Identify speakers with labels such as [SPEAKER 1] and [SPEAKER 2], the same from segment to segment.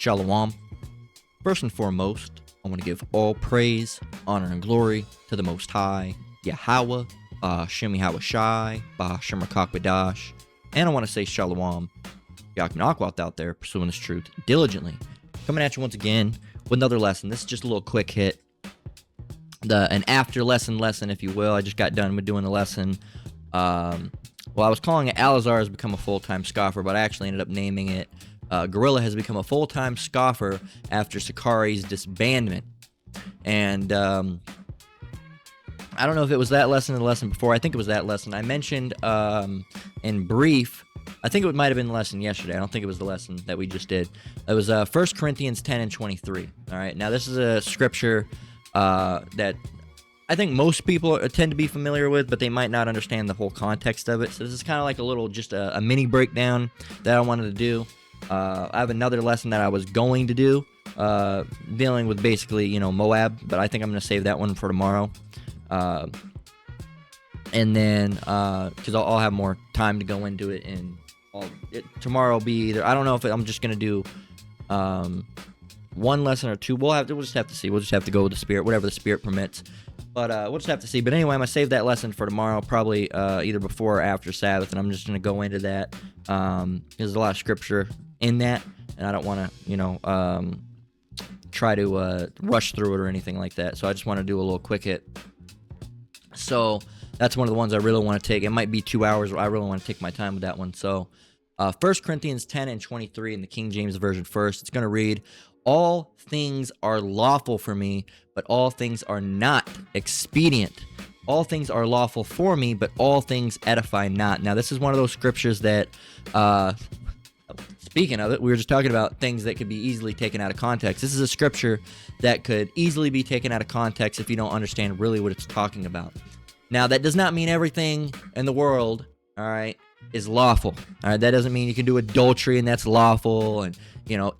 [SPEAKER 1] Shalom. First and foremost, I want to give all praise, honor, and glory to the Most High, Yahweh, Shem Yahweh Shai, Shem Badash, and I want to say Shalom, Yakminakwat out there pursuing His truth diligently. Coming at you once again with another lesson. This is just a little quick hit. An after lesson, if you will. I just got done with doing the lesson. I was calling it Alazar has become a full-time scoffer, but I actually ended up naming it Gorilla has become a full-time scoffer after Sakari's disbandment. And I don't know if it was that lesson or the lesson before. I think it was that lesson. I mentioned in brief, I think it might have been the lesson yesterday. I don't think it was the lesson that we just did. It was 1 Corinthians 10 and 23. All right. Now, this is a scripture that I think most people tend to be familiar with, but they might not understand the whole context of it. So this is kind of like a little, just a mini breakdown that I wanted to do. I have another lesson that I was going to do, dealing with basically, Moab, but I think I'm going to save that one for tomorrow. And then, because I'll have more time to go into it, and tomorrow will be either, I don't know if I'm just going to do one lesson or two. We'll just have to see. We'll just have to go with the Spirit, whatever the Spirit permits. But we'll just have to see. But anyway, I'm going to save that lesson for tomorrow, probably either before or after Sabbath, and I'm just going to go into that. There's a lot of scripture in that, and I don't want to, try to rush through it or anything like that. So I just want to do a little quick hit. So that's one of the ones I really want to take. It might be 2 hours. I really want to take my time with that one. So 1 Corinthians 10 and 23 in the King James Version first. It's going to read, all things are lawful for me, but all things are not expedient. All things are lawful for me, but all things edify not. Now, this is one of those scriptures that, speaking of it, we were just talking about things that could be easily taken out of context. This is a scripture that could easily be taken out of context if you don't understand really what it's talking about. Now, that does not mean everything in the world, all right, is lawful. All right, that doesn't mean you can do adultery and that's lawful, and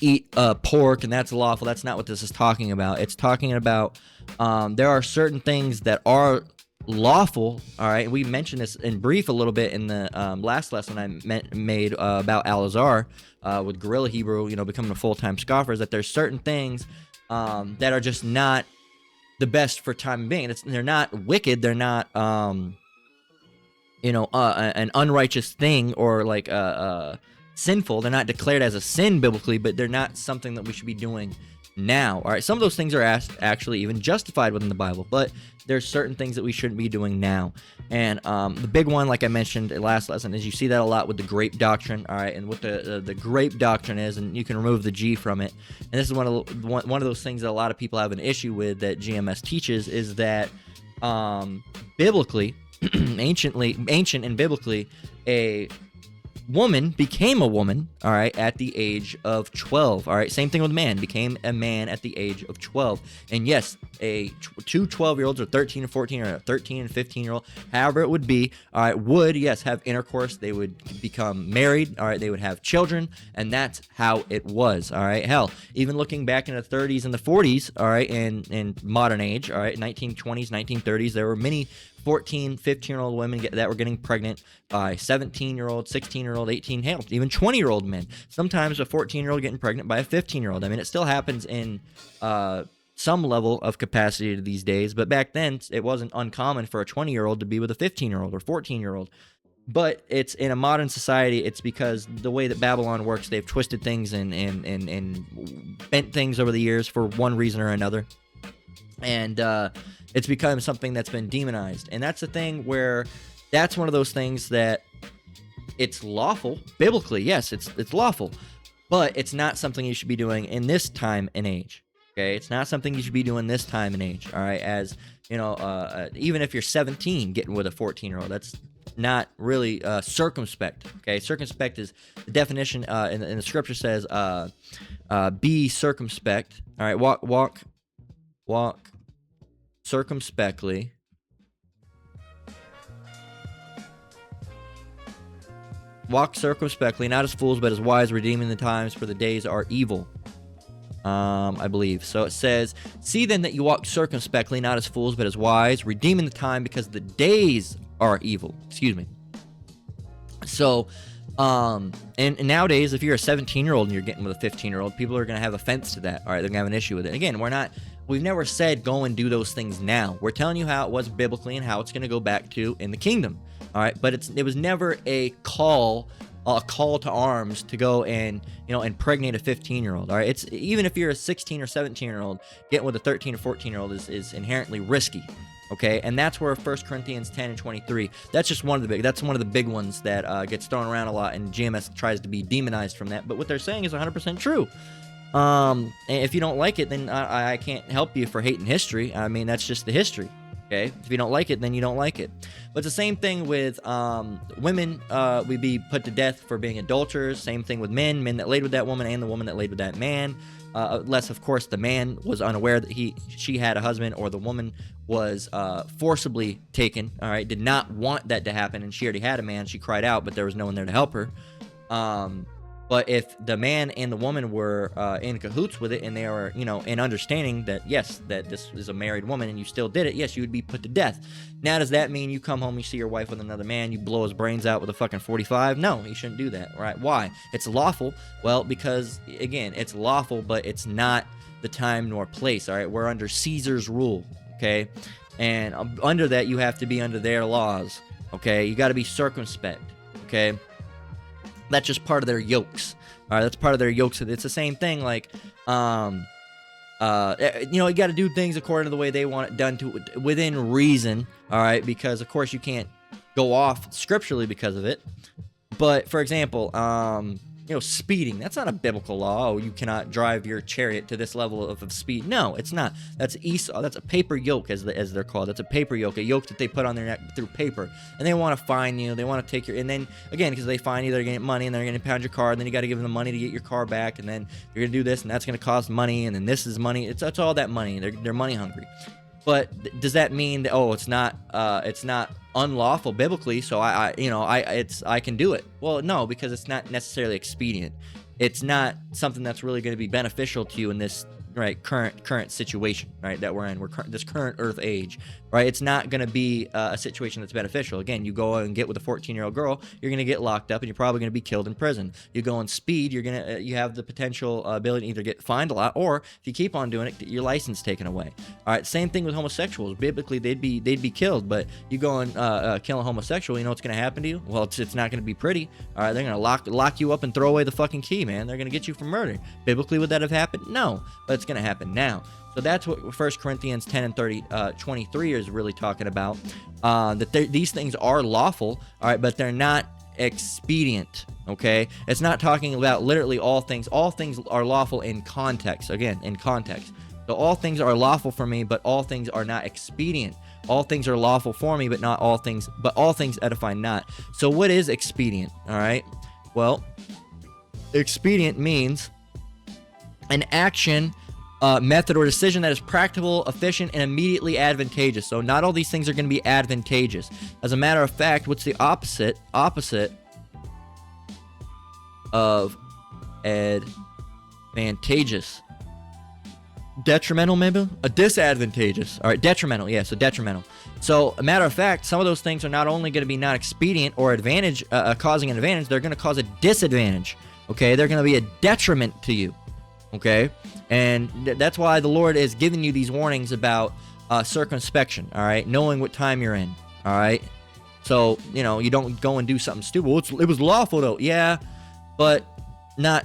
[SPEAKER 1] eat pork and that's lawful. That's not what this is talking about. It's talking about there are certain things that are lawful. All right, we mentioned this in brief a little bit in the last lesson I made about Alazar with Gorilla Hebrew, becoming a full-time scoffer. Is that there's certain things that are just not the best for time being. They're not wicked. They're not an unrighteous thing or like sinful. They're not declared as a sin biblically, but they're not something that we should be doing now. All right, some of those things are actually even justified within the Bible, but there's certain things that we shouldn't be doing now. And the big one, like I mentioned in last lesson, is you see that a lot with the grape doctrine. All right, and what the grape doctrine is, and you can remove the G from it. And this is one of those things that a lot of people have an issue with that GMS teaches, is that biblically, ancient and biblically, a woman became a woman, all right, at the age of 12. All right, same thing with man, became a man at the age of 12. And yes, two 12-year-olds or 13 and 14 or a 13 and 15-year-old, however it would be, all right, would, yes, have intercourse. They would become married, all right, they would have children, and that's how it was, all right. Hell, even looking back in the 30s and the 40s, all right, in modern age, all right, 1920s, 1930s, there were many 14, 15-year-old women that were getting pregnant by 17-year-old, 16-year-old, 18, hell, even 20-year-old men. Sometimes a 14-year-old getting pregnant by a 15-year-old. I mean, it still happens in some level of capacity these days, but back then it wasn't uncommon for a 20-year-old to be with a 15-year-old or 14-year-old. But it's in a modern society, it's because the way that Babylon works, they've twisted things and bent things over the years for one reason or another. And it's become something that's been demonized. And that's the thing where that's one of those things that it's lawful. Biblically, yes, it's lawful. But it's not something you should be doing in this time and age. Okay? It's not something you should be doing this time and age. All right? As, even if you're 17 getting with a 14-year-old, that's not really circumspect. Okay? Circumspect is the definition in the scripture says be circumspect. All right? Walk circumspectly. Walk circumspectly, not as fools, but as wise, redeeming the times, for the days are evil. I believe. So it says, see then that you walk circumspectly, not as fools, but as wise, redeeming the time, because the days are evil. Excuse me. So And nowadays, if you're a 17-year-old and you're getting with a 15-year-old, people are going to have offense to that. All right, they're going to have an issue with it. Again, we've never said go and do those things now. We're telling you how it was biblically and how it's going to go back to in the kingdom. All right, but it was never a call to arms to go and impregnate a 15-year-old. All right, it's even if you're a 16 or 17-year-old, getting with a 13 or 14-year-old is inherently risky. Okay, and that's where 1 Corinthians 10 and 23. That's one of the big ones that gets thrown around a lot, and GMS tries to be demonized from that. But what they're saying is 100% true. And if you don't like it, then I can't help you for hating history. I mean, that's just the history. Okay, if you don't like it, then you don't like it. But it's the same thing with women. We'd be put to death for being adulterers. Same thing with men that laid with that woman and the woman that laid with that man. Unless, of course, the man was unaware that she had a husband, or the woman was forcibly taken. All right, did not want that to happen, and she already had a man. She cried out, but there was no one there to help her. But if the man and the woman were in cahoots with it, and they were, in understanding that, yes, that this is a married woman and you still did it, yes, you would be put to death. Now, does that mean you come home, you see your wife with another man, you blow his brains out with a fucking 45? No, you shouldn't do that, right? Why? It's lawful. Well, because, again, it's lawful, but it's not the time nor place, all right? We're under Caesar's rule, okay? And under that, you have to be under their laws, okay? You got to be circumspect, okay? That's just part of their yokes. All right, that's part of their yokes. It's the same thing. Like, you got to do things according to the way they want it done, within reason. All right, because of course you can't go off scripturally because of it. But for example, speeding, that's not a biblical law. Oh, you cannot drive your chariot to this level of speed. No, it's not. That's Esau. That's a paper yoke, as they're called. That's a paper yoke, a yoke that they put on their neck through paper. And they want to fine you. They want to take and then, again, because they fine you, they're going to get money, and they're going to pound your car, and then you got to give them the money to get your car back, and then you're going to do this, and that's going to cost money, and then this is money. It's all that money. They're money hungry. But does that mean that, it's not unlawful biblically, so I can do it? Well, no, because it's not necessarily expedient. It's not something that's really going to be beneficial to you in this current situation, right, that we're in. This current Earth age, right? It's not going to be a situation that's beneficial. Again, you go and get with a 14-year-old girl, you're going to get locked up, and you're probably going to be killed in prison. You go on speed, you have the potential ability to either get fined a lot, or if you keep on doing it, get your license taken away. All right, same thing with homosexuals. Biblically, they'd be killed, but you go and kill a homosexual, you know what's going to happen to you? Well, it's not going to be pretty. All right, they're going to lock you up and throw away the fucking key, man. They're going to get you for murder. Biblically, would that have happened? No, but it's going to happen now. So that's what 1 Corinthians 10 and 23 is really talking about, that these things are lawful, all right, but they're not expedient, okay? It's not talking about literally all things. All things are lawful in context, again, in context. So all things are lawful for me, but all things are not expedient. All things are lawful for me, but all things edify not. So what is expedient, all right? Well, expedient means an action, method, or decision that is practical, efficient, and immediately advantageous. So not all these things are going to be advantageous. As a matter of fact, what's the opposite of advantageous? Detrimental, maybe? A disadvantageous. All right, detrimental. Yeah, so detrimental. So, a matter of fact, some of those things are not only going to be not expedient or advantage, causing an advantage, they're going to cause a disadvantage. Okay, they're going to be a detriment to you. Okay, and that's why the Lord is giving you these warnings about circumspection. All right, knowing what time you're in. All right, so you don't go and do something stupid. Well, it was lawful though. Yeah, but not,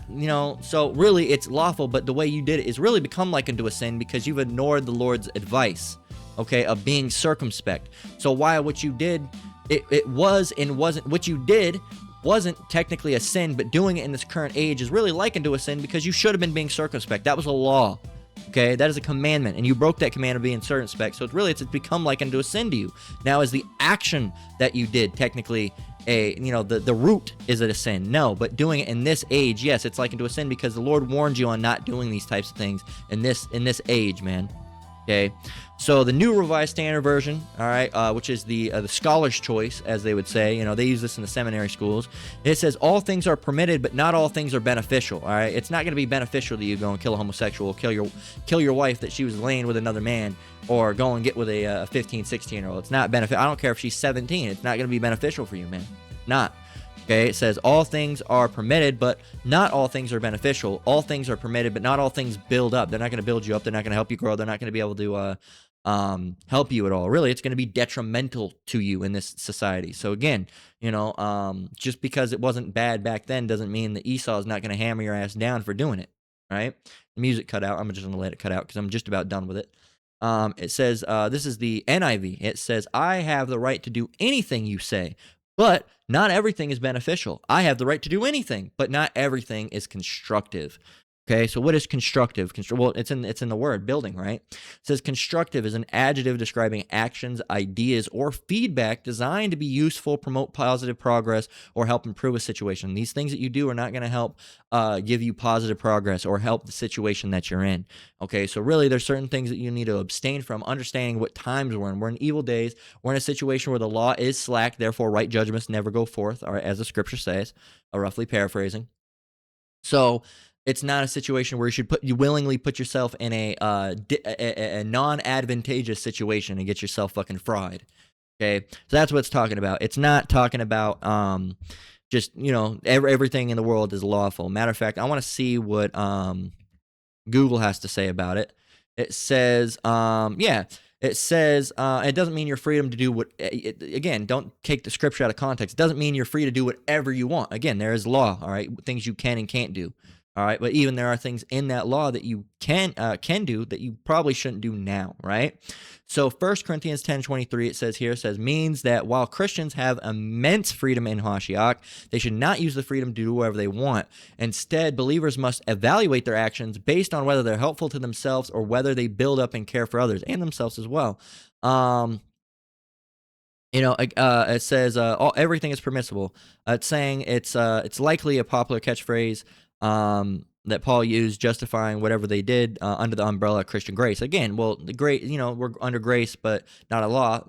[SPEAKER 1] so really it's lawful, but the way you did it is really become like unto a sin because you've ignored the Lord's advice, okay, of being circumspect. So while what you did, it was and wasn't, what you did wasn't technically a sin, but doing it in this current age is really likened to a sin because you should have been being circumspect. That was a law, okay? That is a commandment, and you broke that command of being circumspect, so it's become like unto a sin to you. Now, is the action that you did technically the root, is it a sin? No, but doing it in this age, yes, it's like into a sin because the Lord warned you on not doing these types of things in this age, man. Okay, so the New Revised Standard Version, all right, which is the scholar's choice, as they would say. They use this in the seminary schools. It says all things are permitted, but not all things are beneficial. All right, it's not going to be beneficial to you go and kill a homosexual, kill your wife that she was laying with another man, or go and get with a 15, 16-year-old. It's not beneficial. I don't care if she's 17. It's not going to be beneficial for you, man. Not. Okay, it says all things are permitted, but not all things are beneficial. All things are permitted, but not all things build up. They're not going to build you up. They're not going to help you grow. They're not going to be able to help you at all. Really, it's going to be detrimental to you in this society. So again, just because it wasn't bad back then doesn't mean that Esau is not going to hammer your ass down for doing it. Right? The music cut out. I'm just going to let it cut out because I'm just about done with it. It says, this is the NIV. It says, I have the right to do anything you say, but not everything is beneficial. I have the right to do anything, but not everything is constructive. Okay, so what is constructive? Well, it's in the word building, right? It says constructive is an adjective describing actions, ideas, or feedback designed to be useful, promote positive progress, or help improve a situation. These things that you do are not going to help give you positive progress or help the situation that you're in. Okay, so really there's certain things that you need to abstain from, understanding what times we're in. We're in evil days. We're in a situation where the law is slack, therefore right judgments never go forth, all right, as the scripture says, roughly paraphrasing. So it's not a situation where you willingly put yourself in a non-advantageous situation and get yourself fucking fried. Okay, so that's what it's talking about. It's not talking about just everything in the world is lawful. Matter of fact, I want to see what Google has to say about it. It says, it says, it doesn't mean your freedom to do what, again, don't take the scripture out of context. It doesn't mean you're free to do whatever you want. Again, there is law, all right, things you can and can't do, all right, but even there are things in that law that you can do that you probably shouldn't do now, right? So 1 Corinthians 10:23, it says, means that while Christians have immense freedom in Hashiach, they should not use the freedom to do whatever they want. Instead, believers must evaluate their actions based on whether they're helpful to themselves or whether they build up and care for others and themselves as well. It says everything is permissible. It's saying it's likely a popular catchphrase that Paul used justifying whatever they did under the umbrella of Christian grace. Again, well, the great, we're under grace, but not a law.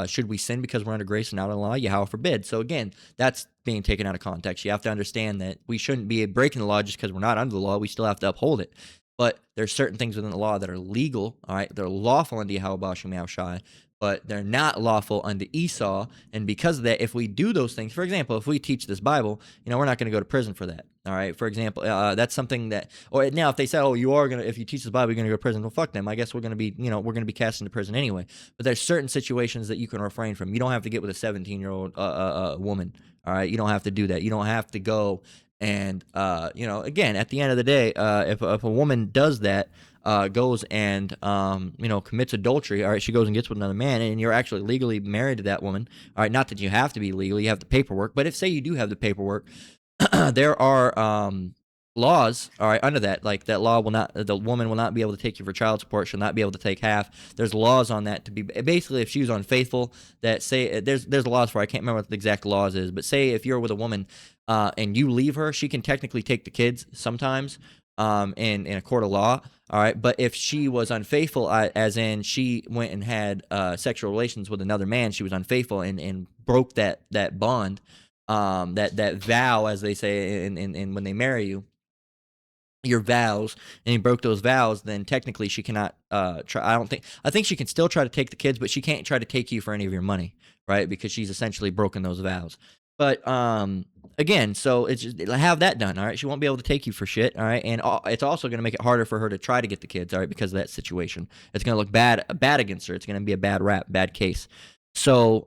[SPEAKER 1] Should we sin because we're under grace and not a law? Yahweh forbid. So again, that's being taken out of context. You have to understand that we shouldn't be breaking the law just because we're not under the law. We still have to uphold it. But there's certain things within the law that are legal, all right? They're lawful under Yahweh Bashim Yahushai, but they're not lawful under Esau. And because of that, if we do those things, for example, if we teach this Bible, we're not going to go to prison for that. All right. For example, that's something that, or now if they say, oh, if you teach this Bible, you're going to go to prison. Well, fuck them. I guess we're going to be cast into prison anyway. But there's certain situations that you can refrain from. You don't have to get with a 17-year-old woman. All right. You don't have to do that. You don't have to go. And, again, at the end of the day, if a woman does that, goes and, commits adultery, all right, she goes and gets with another man, and you're actually legally married to that woman, all right, not that you have to be legal, you have the paperwork, but if, say, you do have the paperwork, there are laws, all right, under that, like that law the woman will not be able to take you for child support, she'll not be able to take half. There's laws on that to be, basically, if she was unfaithful, that say, there's laws for, I can't remember what the exact laws is, but say if you're with a woman, and you leave her, she can technically take the kids sometimes, in a court of law, all right, but if she was unfaithful, as in she went and had sexual relations with another man, she was unfaithful and broke that bond, that vow, as they say in when they marry you, your vows, and you broke those vows, then technically she cannot try. I think she can still try to take the kids, but she can't try to take you for any of your money, right? Because she's essentially broken those vows. But again, so it's just have that done, all right? She won't be able to take you for shit, all right? And it's also going to make it harder for her to try to get the kids, all right, because of that situation. It's going to look bad against her. It's going to be a bad rap, bad case. So,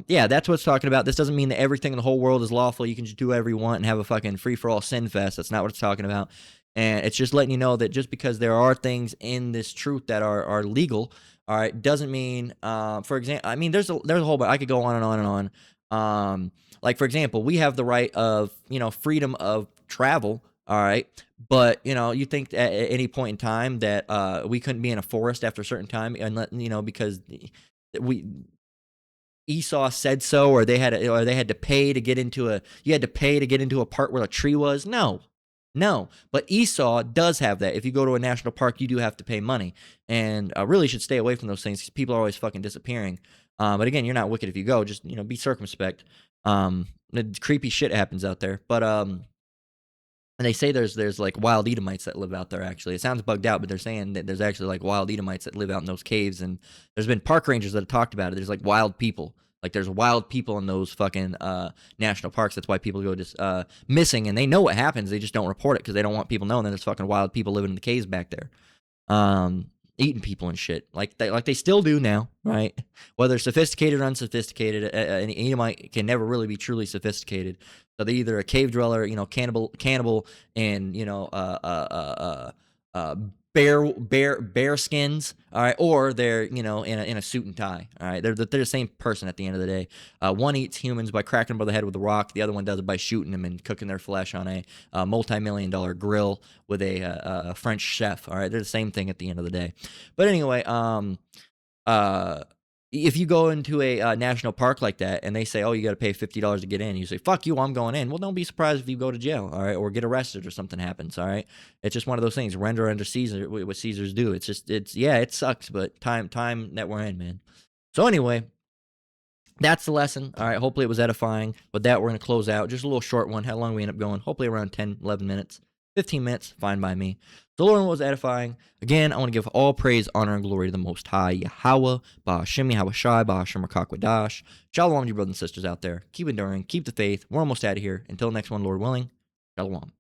[SPEAKER 1] that's what it's talking about. This doesn't mean that everything in the whole world is lawful. You can just do whatever you want and have a fucking free-for-all sin fest. That's not what it's talking about. And it's just letting you know that just because there are things in this truth that are legal, all right, doesn't mean, for example, I mean, there's a whole bunch. I could go on and on and on. Like, for example, we have the right of, freedom of travel, all right? But, you think at any point in time that we couldn't be in a forest after a certain time, and because Esau said so, or they had to pay to get into a part where a tree was? No. But Esau does have that. If you go to a national park, you do have to pay money. And really should stay away from those things because people are always fucking disappearing. But again, you're not wicked if you go. Just, be circumspect. Creepy shit happens out there. But and they say there's like wild Edomites that live out there. Actually, it sounds bugged out, but they're saying that there's actually like wild Edomites that live out in those caves. And there's been park rangers that have talked about it. There's like wild people Like there's wild people in those fucking national parks. That's why people go just missing, and they know what happens. They just don't report it because they don't want people knowing that there's fucking wild people living in the caves back there, eating people and shit. Like they still do now, right? Whether sophisticated or unsophisticated, an Edomite can never really be truly sophisticated. So they're either a cave dweller, cannibal, and uh, bear skins, all right, or they're in a suit and tie, all right. They're the same person at the end of the day. One eats humans by cracking them by the head with a rock. The other one does it by shooting them and cooking their flesh on a multi-million-dollar grill with a French chef. All right, they're the same thing at the end of the day. But anyway, if you go into a national park like that and they say, oh, you got to pay $50 to get in, you say, fuck you, I'm going in. Well, don't be surprised if you go to jail, all right, or get arrested or something happens, all right. It's just one of those things. Render unto Caesar what Caesars do. It sucks, but time that we're in, man. So anyway, that's the lesson. All right, hopefully it was edifying. With that, we're going to close out. Just a little short one. How long we end up going? Hopefully around 10, 11 minutes. 15 minutes, fine by me. The Lord was edifying. Again, I want to give all praise, honor, and glory to the Most High, Yahweh, Ba'ashem Yahawashi, Ba'ashem Rakakwadash. Shalom to you brothers and sisters out there. Keep enduring, keep the faith. We're almost out of here. Until next one, Lord willing. Shalom.